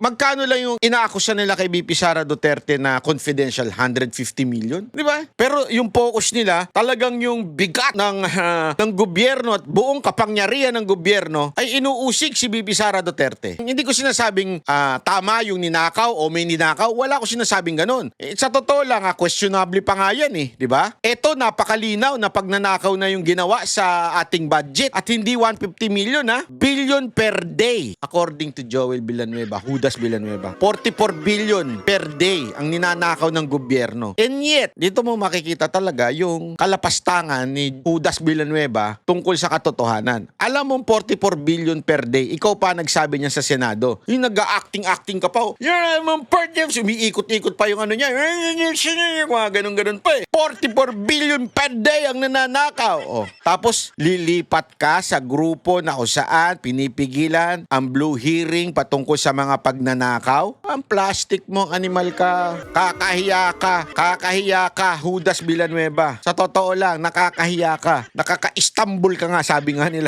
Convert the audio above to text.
Magkano lang yung inaakusa nila kay BP Sara Duterte na confidential? 150 million? Di ba? Pero yung focus nila, talagang yung bigat ng gobyerno at buong kapangyarihan ng gobyerno ay inuusig si BP Sara Duterte. Hindi ko sinasabing tama yung ninakaw o may ninakaw. Wala ko sinasabing ganun. Sa totoo lang, questionable pa nga yan eh. Di ba? Ito, napakalinaw na pagnanakaw na yung ginawa sa ating budget. At hindi 150 million billion per day. According to Joel Villanueva, Judas Villanueva. 44 billion per day ang ninanakaw ng gobyerno. And yet, dito mo makikita talaga yung kalapastangan ni Judas Villanueva tungkol sa katotohanan. Alam mo, 44 billion per day, ikaw pa nagsabi niya sa Senado. Yung nag-acting ka pa. Yan, per day, umiikot-ikot pa yung ano niya. Mga ganun-ganun pa eh. 44 billion per day ang nananakaw. Tapos, lilipat ka sa grupo na kung saan pinipigilan ang blue hearing patungkol sa mga pagnanakaw. Ang plastic mo, animal ka. Kakahiya ka, Judas Villanueva. Sa totoo lang, nakakahiya ka. Nakaka-Istanbul ka nga, sabi nga nila.